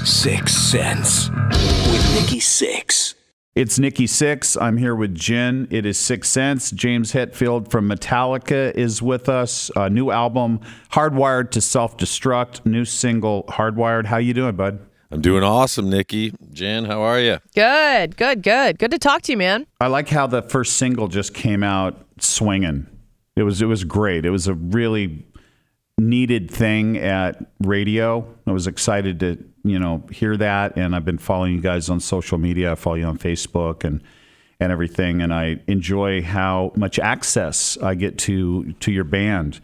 Sixx Sense with Nikki Sixx. It's Nikki Sixx. I'm here with Jen. It is Sixx Sense. James Hetfield from Metallica is with us. New album, Hardwired to Self-Destruct. New single, Hardwired. How you doing, bud? I'm doing awesome, Nikki. Jen, how are you? Good. Good to talk to you, man. I like how the first single just came out swinging. It was great. It was a really needed thing at radio. I was excited to hear that, and I've been following you guys on social media. I follow you on Facebook and everything, and I enjoy how much access I get to your band.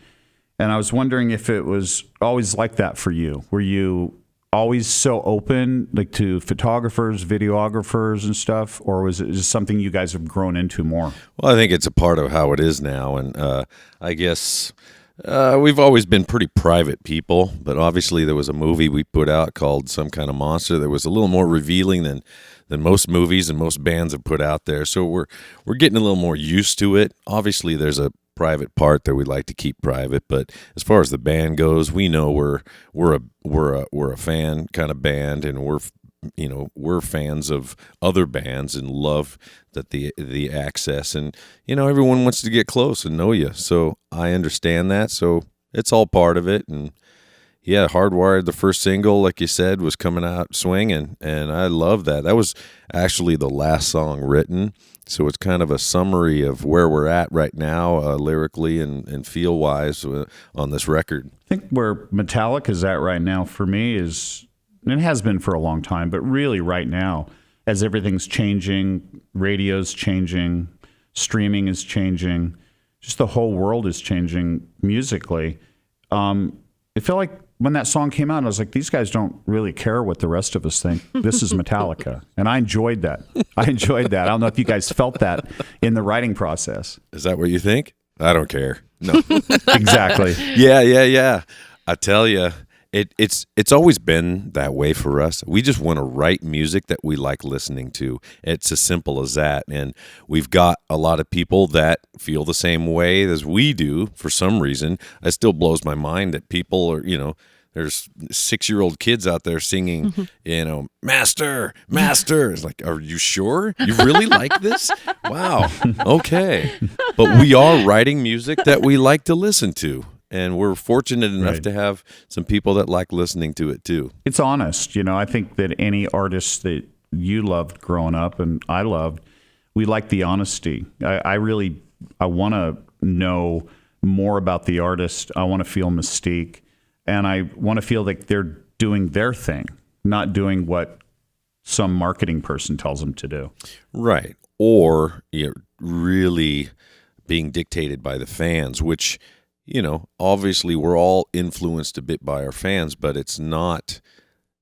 And I was wondering if it was always like that for you. Were you always so open, like, to photographers, videographers and stuff, or was it just something you guys have grown into more? Well, I think it's a part of how it is now, and I guess we've always been pretty private people, but obviously there was a movie we put out called Some Kind of Monster that was a little more revealing than most movies and most bands have put out there. So we're getting a little more used to it. Obviously there's a private part that we like to keep private, but as far as the band goes, we know we're a fan kind of band, and we're fans of other bands and love that the access, and everyone wants to get close and know you. So I understand that. So it's all part of it. And yeah, Hardwired, the first single, like you said, was coming out swinging, and I love that. That was actually the last song written. So it's kind of a summary of where we're at right now, lyrically and feel-wise on this record. I think where Metallica is at right now for me is, and it has been for a long time, but really right now, as everything's changing, radio's changing, streaming is changing, just the whole world is changing musically. It felt like when that song came out, I was like, these guys don't really care what the rest of us think. This is Metallica. And I enjoyed that. I don't know if you guys felt that in the writing process. Is that what you think? I don't care. No. Exactly. Yeah. I tell you, it's always been that way for us. We just want to write music that we like listening to. It's as simple as that. And we've got a lot of people that feel the same way as we do for some reason. It still blows my mind that people are, there's 6-year-old kids out there singing, Master. It's like, are you sure? You really like this? Wow. Okay. But we are writing music that we like to listen to. And we're fortunate enough to have some people that like listening to it too. It's honest. I think that any artist that you loved growing up and I loved, we like the honesty. I want to know more about the artist. I want to feel mystique. And I want to feel like they're doing their thing, not doing what some marketing person tells them to do. Right. Or really being dictated by the fans, which, obviously we're all influenced a bit by our fans, but it's not,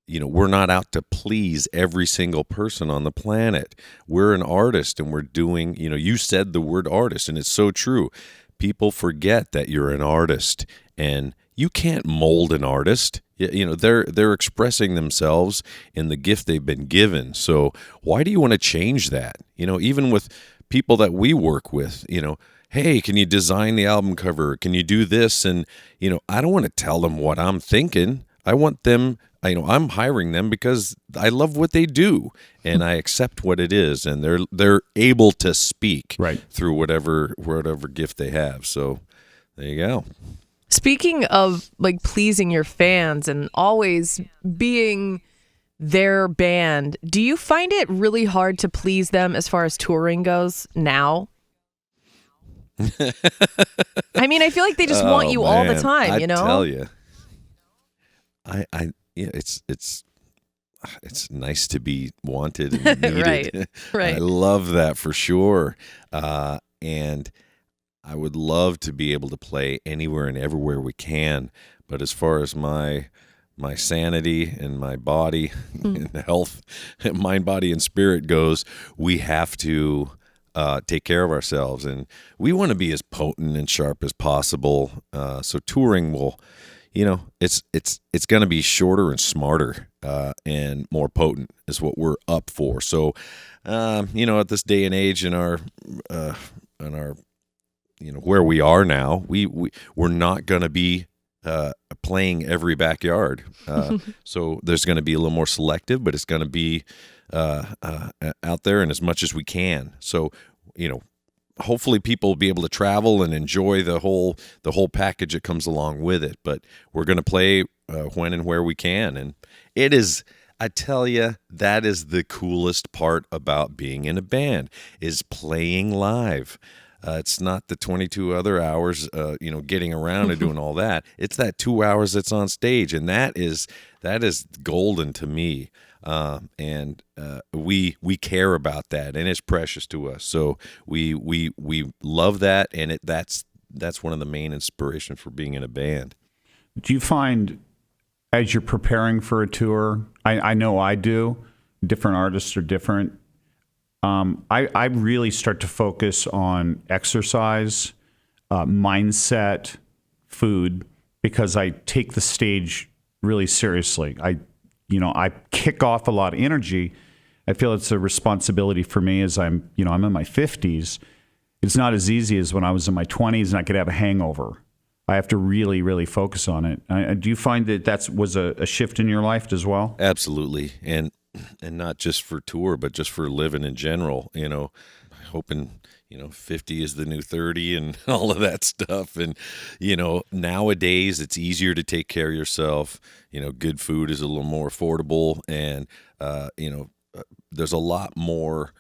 we're not out to please every single person on the planet. We're an artist, and we're doing, you said the word artist, and it's so true. People forget that you're an artist, and you can't mold an artist. They're expressing themselves in the gift they've been given. So why do you want to change that? Even with people that we work with, hey, can you design the album cover? Can you do this? And, I don't want to tell them what I'm thinking. I want them, I'm hiring them because I love what they do, and I accept what it is, and they're able to speak through whatever gift they have. So there you go. Speaking of pleasing your fans and always being their band, do you find it really hard to please them as far as touring goes now? I mean, I feel like they just want you all the time, I tell you. It's nice to be wanted and needed. Right. I love that for sure. And I would love to be able to play anywhere and everywhere we can, but as far as my sanity and my body and health, mind, body, and spirit goes, we have to take care of ourselves, and we want to be as potent and sharp as possible. So touring will, it's going to be shorter and smarter and more potent is what we're up for. So, at this day and age in our where we are now, we're not going to be playing every backyard. So there's going to be a little more selective, but it's going to be out there and as much as we can. So, hopefully people will be able to travel and enjoy the whole package that comes along with it. But we're going to play when and where we can. And it is, I tell you, that is the coolest part about being in a band, is playing live. It's not the 22 other hours, getting around and doing all that. It's that 2 hours that's on stage, and that is golden to me. And we care about that, and it's precious to us. So we love that, and that's one of the main inspirations for being in a band. Do you find, as you're preparing for a tour, I know I do, different artists are different. I really start to focus on exercise, mindset, food, because I take the stage really seriously. I kick off a lot of energy. I feel it's a responsibility for me as I'm in my 50s. It's not as easy as when I was in my 20s and I could have a hangover. I have to really, really focus on it. Do you find that was a shift in your life as well? Absolutely. And not just for tour, but just for living in general, hoping, 50 is the new 30 and all of that stuff. And, nowadays it's easier to take care of yourself. Good food is a little more affordable, and, there's a lot more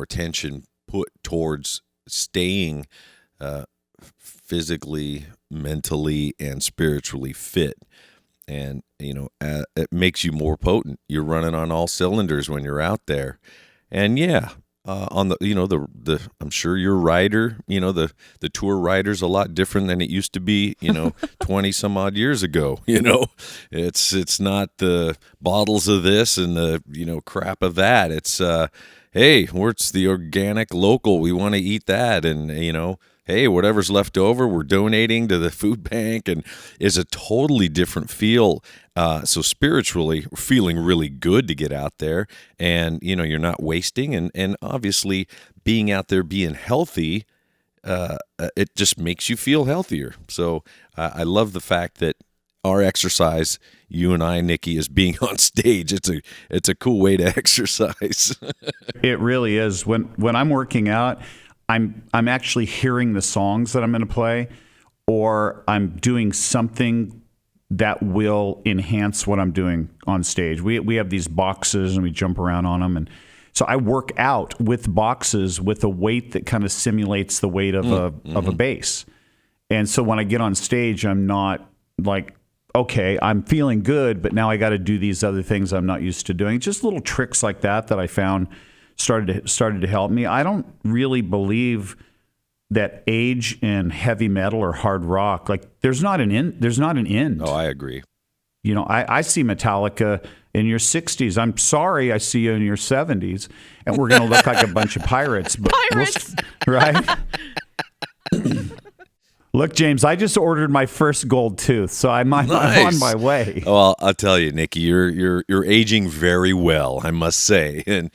attention put towards staying, physically, mentally, and spiritually fit. And, it makes you more potent. You're running on all cylinders when you're out there. And on the, I'm sure your rider, the tour rider's a lot different than it used to be, 20 some odd years ago. It's not the bottles of this and the, crap of that. It's, hey, it's the organic local. We want to eat that. And, hey, whatever's left over, we're donating to the food bank, and is a totally different feel. So spiritually, feeling really good to get out there, and you're not wasting, and obviously being out there, being healthy, it just makes you feel healthier. So I love the fact that our exercise, you and I, Nikki, is being on stage. It's a cool way to exercise. It really is. When I'm working out, I'm actually hearing the songs that I'm going to play, or I'm doing something that will enhance what I'm doing on stage. We have these boxes and we jump around on them, and so I work out with boxes with a weight that kind of simulates the weight of a bass. And so when I get on stage, I'm not like, okay, I'm feeling good, but now I got to do these other things I'm not used to doing. Just little tricks like that I found started to help me. I don't really believe that age in heavy metal or hard rock, like there's not an end. Oh, I agree. I see Metallica in your 60s. I'm sorry, I see you in your 70s, and we're going to look like a bunch of pirates. But Pirates, right? Look, James, I just ordered my first gold tooth, so I'm on my way. Well, I'll tell you, Nikki, you're aging very well, I must say. And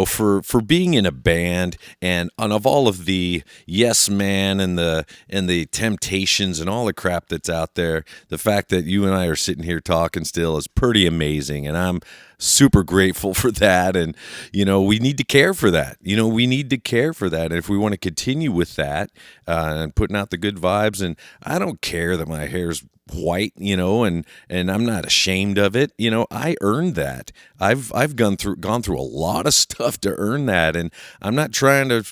for being in a band, and of all of the yes man and the temptations and all the crap that's out there, the fact that you and I are sitting here talking still is pretty amazing, and I'm super grateful for that. And we need to care for that. We need to care for that. And if we want to continue with that, and putting out the good vibes, and I don't care that my hair's white, and I'm not ashamed of it. I earned that. I've gone through a lot of stuff to earn that, and I'm not trying to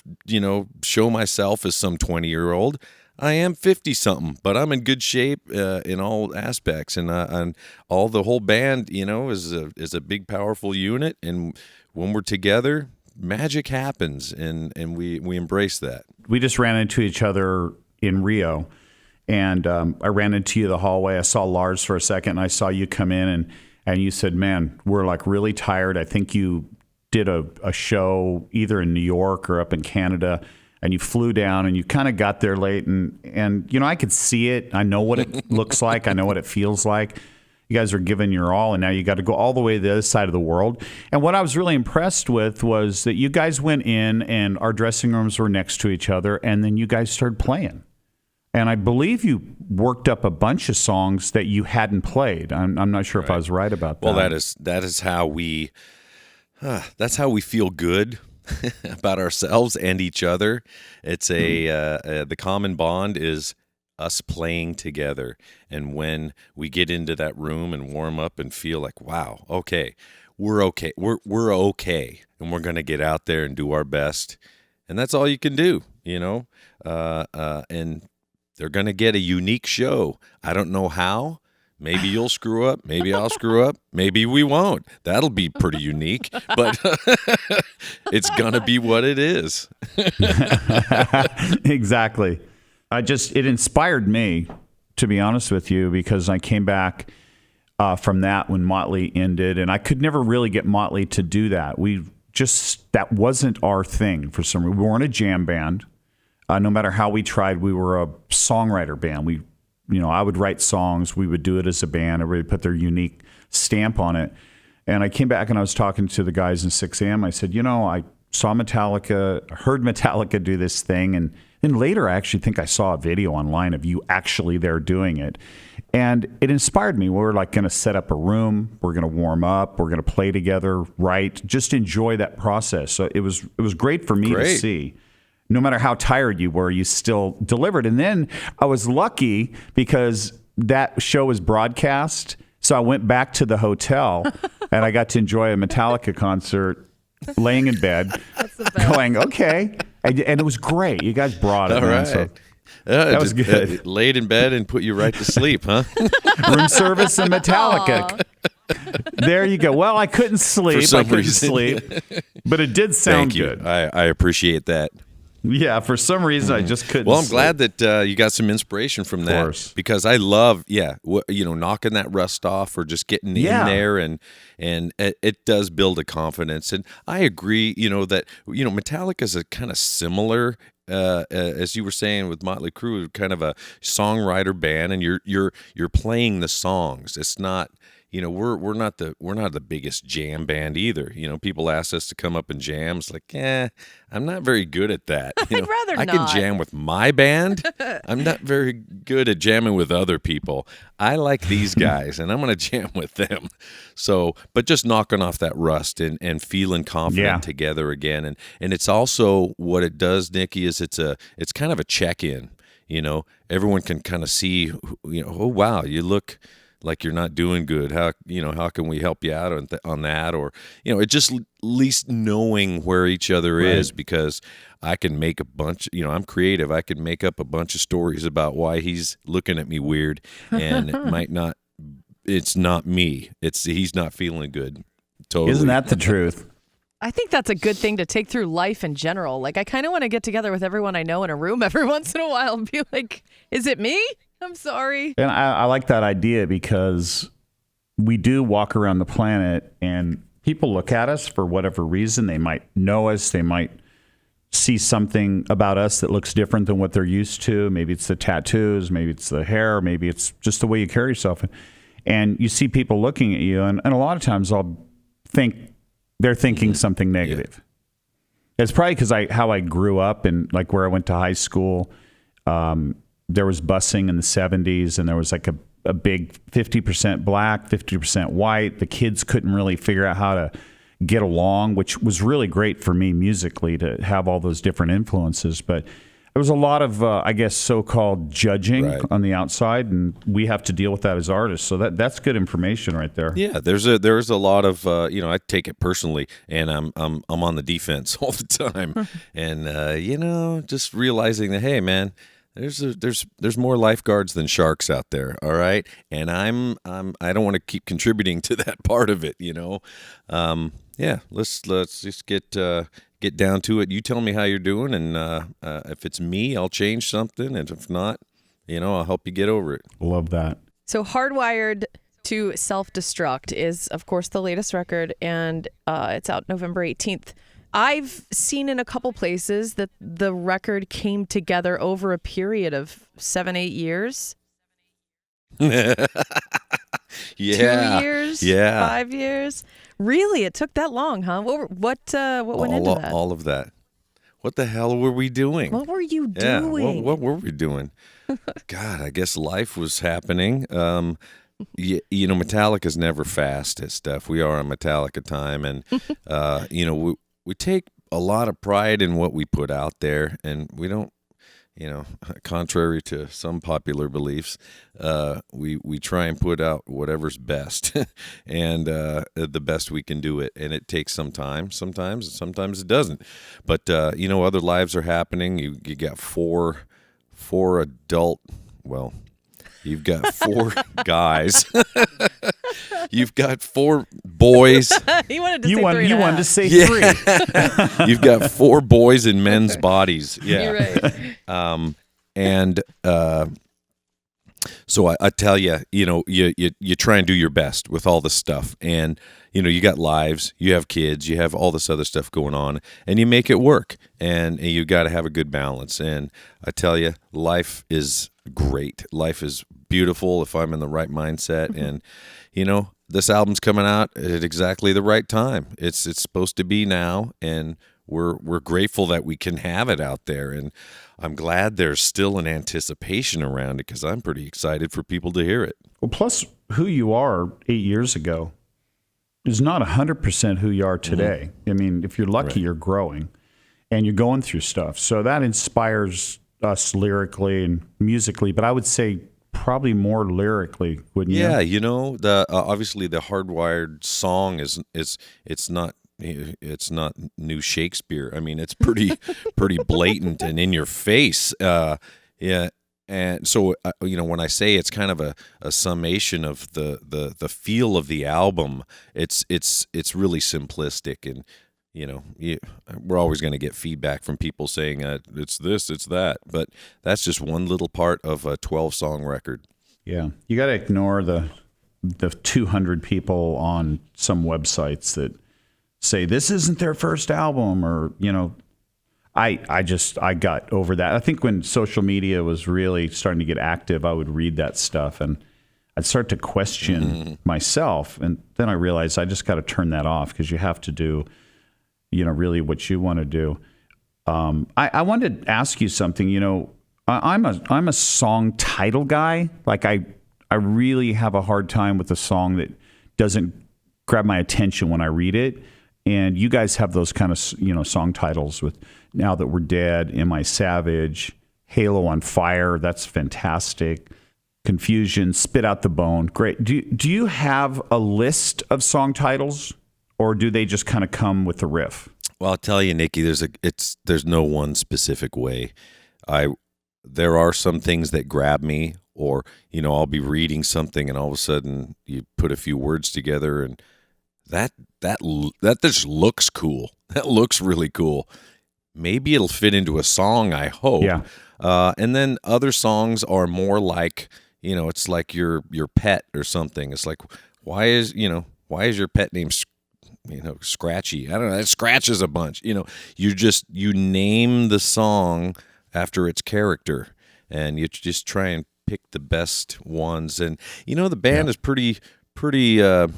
show myself as some 20-year-old. I am 50-something, but I'm in good shape in all aspects, and all the whole band, is a big, powerful unit. And when we're together, magic happens, and we embrace that. We just ran into each other in Rio, and I ran into you in the hallway. I saw Lars for a second, and I saw you come in, and you said, "Man, we're like really tired." I think you did a show either in New York or up in Canada. And you flew down, and you kind of got there late, and I could see it. I know what it looks like. I know what it feels like. You guys are giving your all, and now you got to go all the way to the other side of the world. And what I was really impressed with was that you guys went in, and our dressing rooms were next to each other, and then you guys started playing. And I believe you worked up a bunch of songs that you hadn't played. I'm not sure if I was right about that. Well, that is how we that's how we feel good about ourselves and each other. It's the common bond is us playing together. And when we get into that room and warm up and feel like, wow, okay, we're okay. We're okay, and we're going to get out there and do our best. And that's all you can do, and they're going to get a unique show. I don't know how. Maybe you'll screw up. Maybe I'll screw up. Maybe we won't. That'll be pretty unique, but it's going to be what it is. Exactly. It inspired me, to be honest with you, because I came back from that when Motley ended, and I could never really get Motley to do that. That wasn't our thing for some reason. We weren't a jam band. No matter how we tried, we were a songwriter band. I would write songs. We would do it as a band. Everybody put their unique stamp on it. And I came back and I was talking to the guys in Sixx. I said, I saw Metallica, heard Metallica do this thing. And then later, I actually think I saw a video online of you actually there doing it. And it inspired me. We're like going to set up a room. We're going to warm up. We're going to play together, write, just enjoy that process. So it was great for me to see. No matter how tired you were, you still delivered. And then I was lucky because that show was broadcast. So I went back to the hotel and I got to enjoy a Metallica concert laying in bed going, okay. And it was great. You guys brought it. All right. So that was good. Laid in bed and put you right to sleep, huh? Room service and Metallica. There you go. Well, I couldn't sleep. But it did sound Thank you. good. I appreciate that. Yeah, for some reason I just couldn't. Well, I'm glad that you got some inspiration from that, because I love, knocking that rust off or just getting in there, and it does build a confidence. And I agree, that Metallica's a kind of similar, as you were saying with Motley Crue, kind of a songwriter band, and you're playing the songs. It's not. We're not the biggest jam band either. People ask us to come up and jam. It's like, I'm not very good at that. I'd rather I can jam with my band. I'm not very good at jamming with other people. I like these guys, and I'm going to jam with them. So, but just knocking off that rust and feeling confident together again. And it's also what it does, Nikki, is it's kind of a check-in. Everyone can kind of see, oh, wow, you look like you're not doing good. How can we help you out on that? Or, it just at least knowing where each other is, because I can make a bunch, I'm creative. I can make up a bunch of stories about why he's looking at me weird, and it's not me. He's not feeling good. Totally. Isn't that the truth? I think that's a good thing to take through life in general. Like, I kind of want to get together with everyone I know in a room every once in a while and be like, is it me? I'm sorry. And I like that idea, because we do walk around the planet and people look at us for whatever reason. They might know us. They might see something about us that looks different than what they're used to. Maybe it's the tattoos. Maybe it's the hair. Maybe it's just the way you carry yourself. And you see people looking at you. And a lot of times I'll think they're thinking something negative. Yeah. It's probably because how I grew up and like where I went to high school. There was busing in the 70s, and there was like a big 50% black, 50% white. The kids couldn't really figure out how to get along, which was really great for me musically to have all those different influences. But there was a lot of, so-called judging on the outside, and we have to deal with that as artists. So that's good information right there. Yeah, there's a lot of, I take it personally, and I'm on the defense all the time, and just realizing that, hey, man. There's more lifeguards than sharks out there, all right? And I don't want to keep contributing to that part of it, Let's just get down to it. You tell me how you're doing, and if it's me, I'll change something, and if not, I'll help you get over it. Love that. So Hardwired to Self-Destruct is, of course, the latest record, and it's out November 18th. I've seen in a couple places that the record came together over a period of 7-8 years. Yeah. 2 years? Yeah. 5 years? Really? It took that long, huh? What went into that? All of that. what the hell were we doing? What were you Yeah, doing? what were we doing? God, I guess life was happening. Metallica's never fast at stuff. We are on Metallica time, and we take a lot of pride in what we put out there, and we don't. Contrary to some popular beliefs, we try and put out whatever's best, and the best we can do it. And it takes some time, sometimes it doesn't. But other lives are happening. You got four adult. Well, you've got four guys. You've got four boys. He wanted to say three. You wanted to say three. You've got four boys in men's bodies. Yeah. You're right. So I tell you, you try and do your best with all this stuff, and you got lives, you have kids, you have all this other stuff going on, and you make it work, and you got to have a good balance. And I tell you, life is great. Life is beautiful if I'm in the right mindset, and this album's coming out at exactly the right time. It's supposed to be now, and we're grateful that we can have it out there, and I'm glad there's still an anticipation around it because I'm pretty excited for people to hear it. Well, plus who you are 8 years ago is not 100% who you are today. Mm-hmm. I mean, if you're lucky, right, you're growing and you're going through stuff. So that inspires us lyrically and musically, but I would say probably more lyrically, wouldn't you? Yeah, the obviously the Hardwired song it's not new Shakespeare. I mean, it's pretty blatant and in your face. Yeah, and so when I say it's kind of a summation of the feel of the album, it's really simplistic, and we're always going to get feedback from people saying it's this, it's that, but that's just one little part of a 12-song record. Yeah, you got to ignore the 200 people on some websites that say this isn't their first album, or I got over that. I think when social media was really starting to get active, I would read that stuff and I'd start to question myself, and then I realized I just got to turn that off because you have to do really what you want to do. I wanted to ask you something. I'm a song title guy. Like I really have a hard time with a song that doesn't grab my attention when I read it. And you guys have those kind of song titles with Now That We're Dead, Am I Savage, Halo on Fire. That's fantastic. Confusion, Spit Out the Bone. Great. Do you have a list of song titles? Or do they just kind of come with the riff? Well, I'll tell you, Nikki, there's no one specific way. There are some things that grab me, or I'll be reading something and all of a sudden you put a few words together and that just looks cool. That looks really cool. Maybe it'll fit into a song, I hope. Yeah. And then other songs are more like, it's like your pet or something. It's like, why is your pet name Scratchy? I don't know. It scratches a bunch. You name the song after its character, and you just try and pick the best ones. And the band is pretty. They're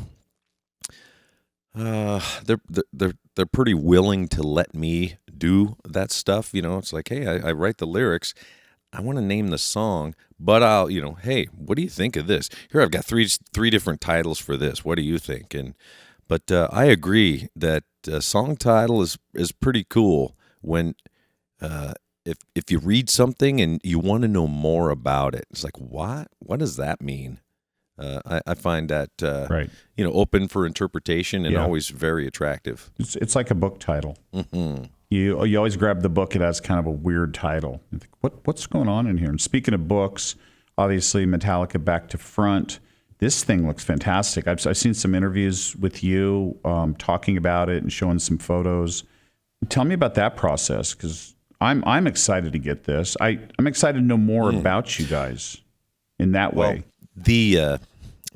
pretty willing to let me do that stuff. It's like, hey, I write the lyrics. I want to name the song, but I'll, hey, what do you think of this? Here, I've got three different titles for this. What do you think? But I agree that song title is pretty cool when if you read something and you want to know more about it. It's like, what does that mean? I find that right. Open for interpretation and always very attractive. It's like a book title. Mm-hmm. You always grab the book. It has kind of a weird title. You think, what's going on in here? And speaking of books, obviously Metallica Back to Front. This thing looks fantastic. I've seen some interviews with you talking about it and showing some photos. Tell me about that process, because I'm excited to get this. I'm excited to know more about you guys in that way. The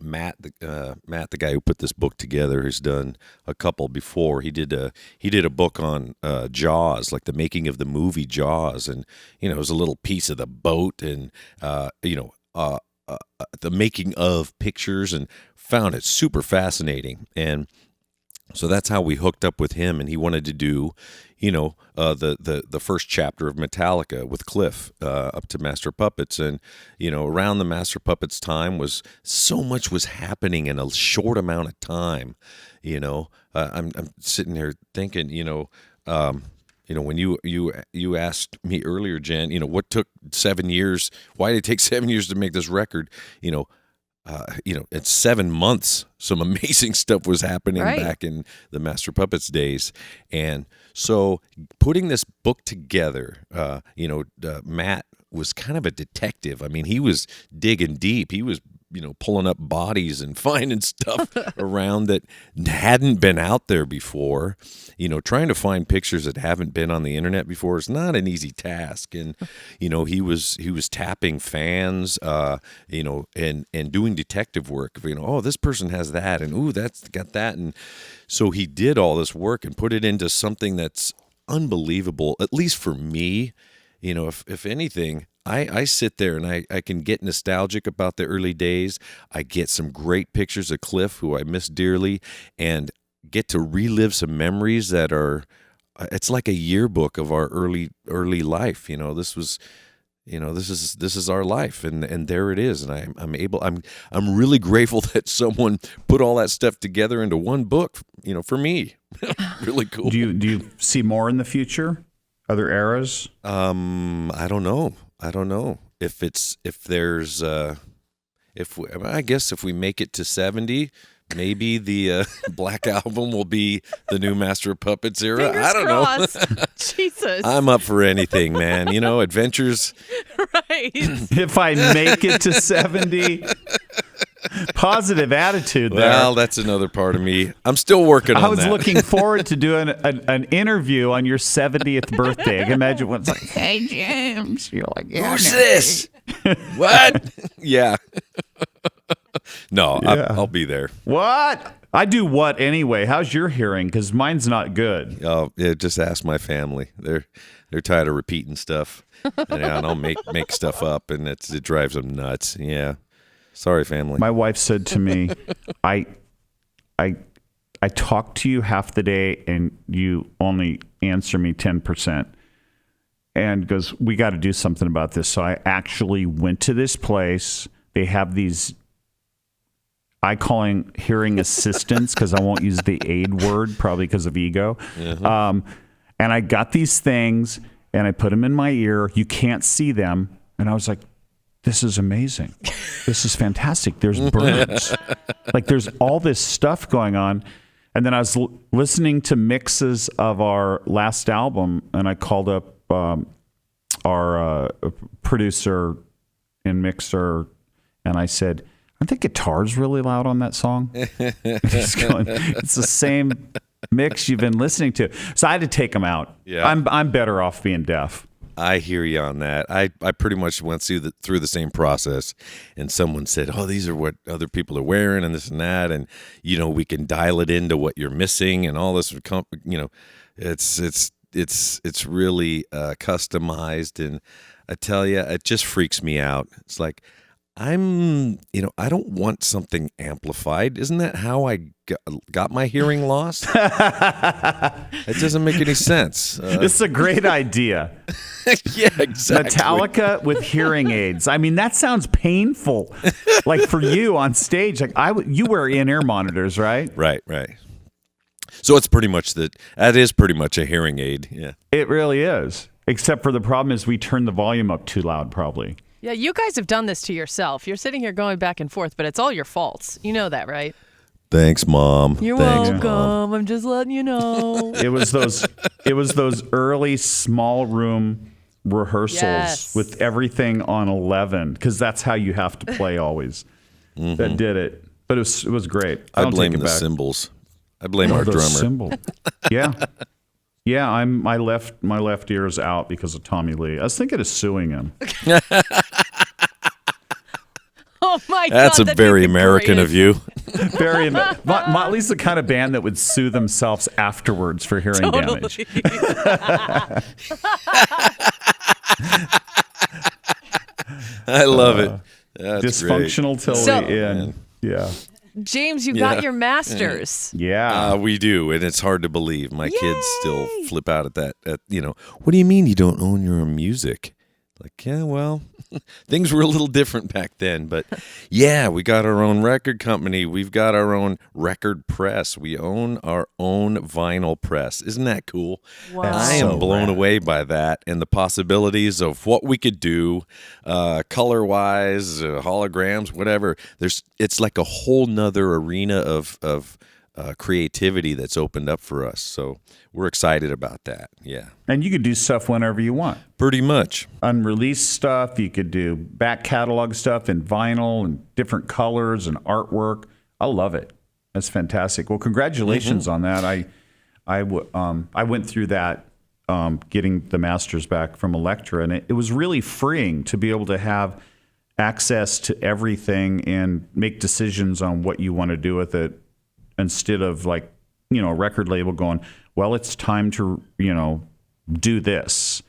Matt, the guy who put this book together, has done a couple before. He did a book on Jaws, like the making of the movie Jaws, and it was a little piece of the boat, and the making of pictures, and found it super fascinating. And So that's how we hooked up with him, and he wanted to do, the first chapter of Metallica with Cliff up to Master Puppets, and around the Master Puppets time was so much was happening in a short amount of time. I'm sitting here thinking, when you asked me earlier, Jen, what took 7 years? Why did it take 7 years to make this record? In 7 months, some amazing stuff was happening back in the Master Puppets days. And so putting this book together, Matt was kind of a detective. I mean, he was digging deep. He was, pulling up bodies and finding stuff around that hadn't been out there before. Trying to find pictures that haven't been on the internet before is not an easy task. And, he was tapping fans, and doing detective work. Oh, this person has that, and ooh, that's got that. And so he did all this work and put it into something that's unbelievable, at least for me. If anything, I sit there and I can get nostalgic about the early days. I get some great pictures of Cliff, who I miss dearly, and get to relive some memories that are, it's like a yearbook of our early life. This was, this is our life, and there it is. And I'm really grateful that someone put all that stuff together into one book, for me. Really cool. Do you see more in the future? Other eras? I don't know. I guess if we make it to 70, maybe the Black Album will be the new Master of Puppets era. Fingers I don't crossed. know. Jesus. I'm up for anything, man. Adventures. Right. If I make it to 70, positive attitude there. Well, that's another part of me. I'm still working on that. I was looking forward to doing an interview on your 70th birthday. I can imagine what's like, hey, James. You're like, yeah, who's this? What? Yeah. No, Yeah. I'll be there. What? I do what anyway? How's your hearing? Because mine's not good. Oh, yeah, just ask my family. They're tired of repeating stuff. And I'll make stuff up, and it drives them nuts. Yeah. Sorry, family. My wife said to me, I talk to you half the day and you only answer me 10%. And goes, we got to do something about this. So I actually went to this place. They have these, I calling hearing assistants, because I won't use the aid word, probably because of ego. And I got these things and I put them in my ear. You can't see them. And I was like, this is amazing. This is fantastic. There's birds. Like, there's all this stuff going on. And then I was listening to mixes of our last album, and I called up our producer and mixer, and I said, aren't the guitars really loud on that song? He's going, it's the same mix you've been listening to. So I had to take them out. Yeah. I'm better off being deaf. I hear you on that. I pretty much went through the same process, and someone said, "Oh, these are what other people are wearing, and this and that, and we can dial it into what you're missing, and all this. It's really customized, and I tell you, it just freaks me out. It's like I don't want something amplified. Isn't that how I got my hearing loss? It doesn't make any sense. It's a great idea. Yeah, exactly. Metallica with hearing aids. I mean, that sounds painful. Like for you on stage, like you wear in-ear monitors, right? Right. So it's pretty much that is pretty much a hearing aid. Yeah, it really is. Except for the problem is we turn the volume up too loud, probably. Yeah, you guys have done this to yourself. You're sitting here going back and forth, but it's all your faults. You know that, right? Thanks, Mom. You're Thanks, welcome. Mom. I'm just letting you know. It was those early small room rehearsals with everything on 11, because that's how you have to play always. Mm-hmm. That did it. But it was great. I blame the cymbals. I blame our drummer. Cymbal. Yeah. Yeah, my left ear is out because of Tommy Lee. I was thinking of suing him. Oh my God! That's very American of you. Very. Motley's the kind of band that would sue themselves afterwards for hearing damage. I love it. That's dysfunctional great. till the end. Yeah. James, you got your master's. Yeah. We do, and it's hard to believe. My kids still flip out at that. What do you mean you don't own your own music? Like, yeah, well, things were a little different back then. But yeah, we got our own record company. We've got our own record press. We own our own vinyl press. Isn't that cool? Wow. I am blown away by that and the possibilities of what we could do, color-wise, holograms, whatever. It's like a whole nother arena of creativity that's opened up for us. So we're excited about that. Yeah. And you could do stuff whenever you want. Pretty much. Unreleased stuff. You could do back catalog stuff in vinyl and different colors and artwork. I love it. That's fantastic. Well, congratulations on that. I went through that getting the masters back from Elektra, and it was really freeing to be able to have access to everything and make decisions on what you want to do with it, instead of like, a record label going, well, it's time to, do this.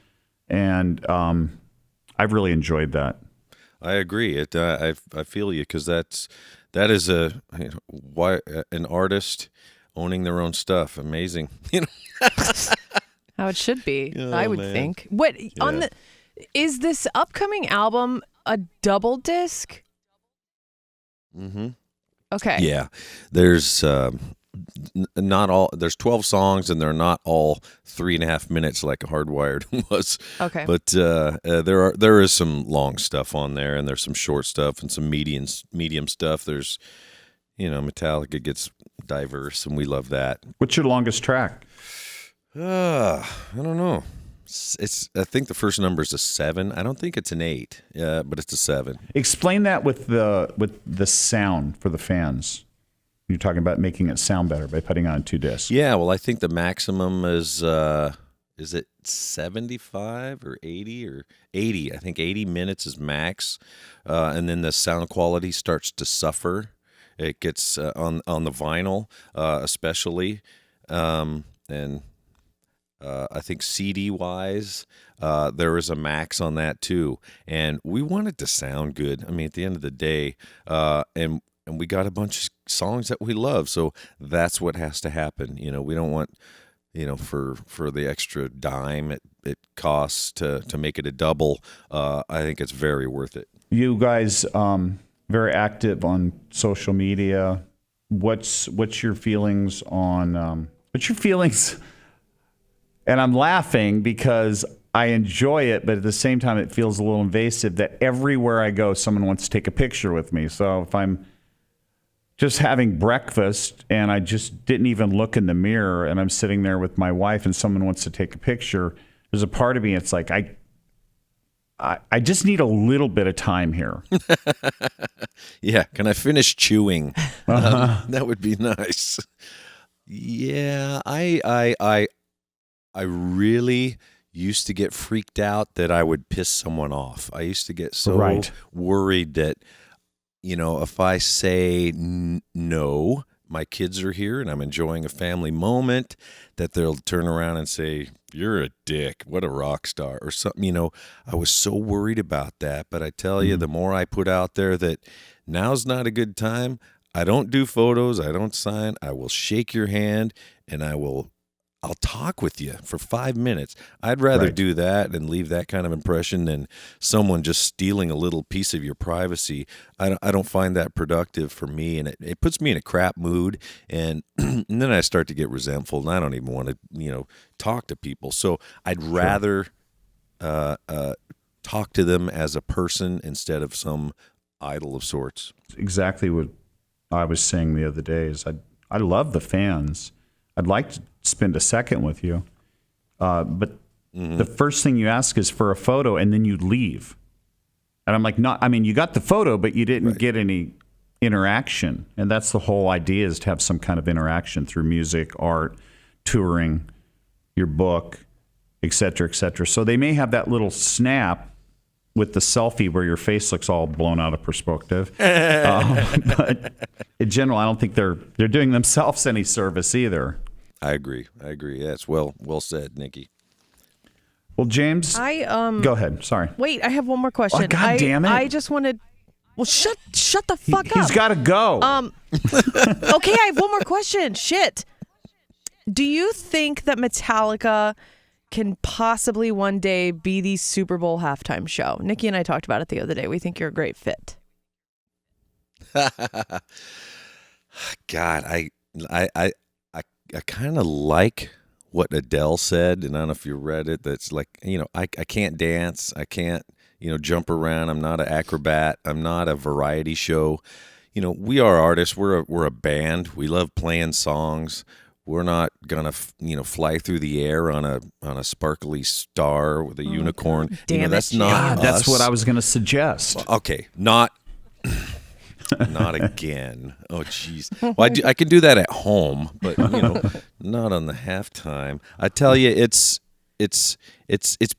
And I've really enjoyed that. I agree. I feel you, because that is why an artist owning their own stuff. Amazing. How it should be, Oh, I would man. think. Is this upcoming album a double disc? Mm-hmm. Okay. Yeah, there's not all. There's 12 songs, and they're not all 3.5 minutes like Hardwired was. Okay. But there is some long stuff on there, and there's some short stuff and some medium stuff. There's, Metallica gets diverse, and we love that. What's your longest track? I don't know. I think the first number is a 7. I don't think it's an 8. Yeah, but it's a 7. Explain that with the sound for the fans. You're talking about making it sound better by putting on 2 discs. Yeah, well, I think the maximum is it 75 or 80 or 80? I think 80 minutes is max, and then the sound quality starts to suffer. It gets on the vinyl, especially, and. I think CD-wise, there is a max on that too, and we want it to sound good. I mean, at the end of the day, and we got a bunch of songs that we love, so that's what has to happen. We don't want, for the extra dime it costs to make it a double. I think it's very worth it. You guys, very active on social media. What's your feelings on? What's your feelings? And I'm laughing because I enjoy it, but at the same time, it feels a little invasive that everywhere I go, someone wants to take a picture with me. So if I'm just having breakfast and I just didn't even look in the mirror and I'm sitting there with my wife and someone wants to take a picture, there's a part of me, it's like, I just need a little bit of time here. Yeah, can I finish chewing? That would be nice. Yeah, I really used to get freaked out that I would piss someone off. I used to get so worried that, if I say no, my kids are here and I'm enjoying a family moment, that they'll turn around and say, "You're a dick. What a rock star," or something. I was so worried about that. But I tell you, the more I put out there that now's not a good time, I don't do photos, I don't sign, I will shake your hand, and I'll talk with you for 5 minutes. I'd rather do that and leave that kind of impression than someone just stealing a little piece of your privacy. I don't find that productive for me, and it puts me in a crap mood, and, and then I start to get resentful, and I don't even want to, talk to people. So I'd rather talk to them as a person instead of some idol of sorts. Exactly what I was saying the other day is I love the fans. I'd like to spend a second with you, but the first thing you ask is for a photo, and then you leave. And I'm like, you got the photo, but you didn't get any interaction. And that's the whole idea, is to have some kind of interaction through music, art, touring, your book, et cetera, et cetera. So they may have that little snap with the selfie where your face looks all blown out of perspective. But in general, I don't think they're doing themselves any service either. I agree. That's well said, Nikki. Well, James, go ahead. Sorry. Wait, I have one more question. Oh, God damn it. I just wanted Well, shut the fuck up. He's got to go. Okay, I have one more question. Shit. Do you think that Metallica can possibly one day be the Super Bowl halftime show? Nikki and I talked about it the other day. We think you're a great fit. God, I kind of like what Adele said, and I don't know if you read it. That's like, I can't dance, I can't, jump around. I'm not an acrobat. I'm not a variety show. We are artists. We're a band. We love playing songs. We're not gonna, fly through the air on a sparkly star with a unicorn. Damn that's it, not us. That's what I was going to suggest. Okay, not again. Oh, jeez. Well, I can do that at home, but not on the halftime. I tell you, it's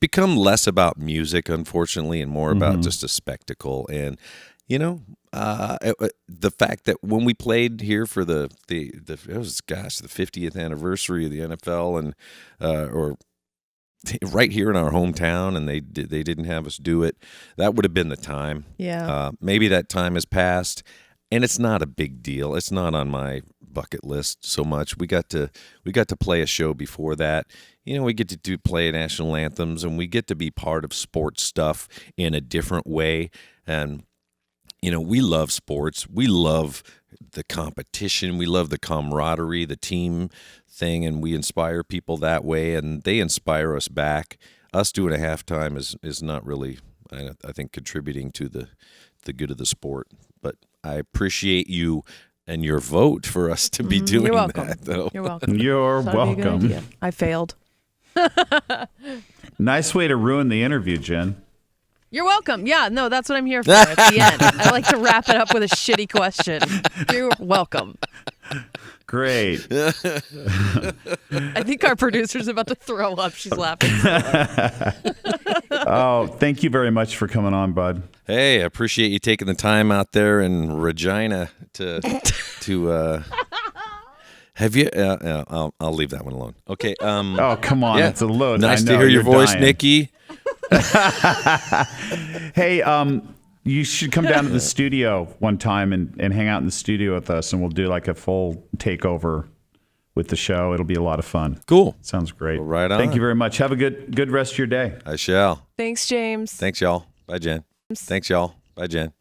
become less about music, unfortunately, and more about just a spectacle. And the fact that when we played here for the 50th anniversary of the NFL, and or right here in our hometown, and they didn't have us do it, that would have been the time. Yeah. Maybe that time has passed, and it's not a big deal. It's not on my bucket list so much. We got to play a show before that. We get to play national anthems, and we get to be part of sports stuff in a different way. And we love sports. We love the competition. We love the camaraderie, the team thing, and we inspire people that way, and they inspire us back. Us doing a halftime is not really, I think, contributing to the good of the sport. But I appreciate you and your vote for us to be doing You're welcome. that, though. You're welcome. You're Thought it'd be a good welcome. idea. I failed. Nice way to ruin the interview, Jen. You're welcome. Yeah, no, that's what I'm here for at the end. I like to wrap it up with a shitty question. You're welcome. Great. I think our producer's about to throw up. She's laughing. Oh, thank you very much for coming on, bud. Hey, I appreciate you taking the time out there in Regina to have you? I'll leave that one alone. Okay. Oh, come on. Yeah. It's a load. Nice I to know, hear your you're voice, dying. Nikki. Hey, you should come down to the studio one time and hang out in the studio with us, and we'll do like a full takeover with the show. It'll be a lot of fun. Cool. Sounds great. Well, right on. Thank you very much. Have a good rest of your day. I shall. Thanks, James. Thanks, y'all. Bye, Jen. Thanks, y'all. Bye, Jen.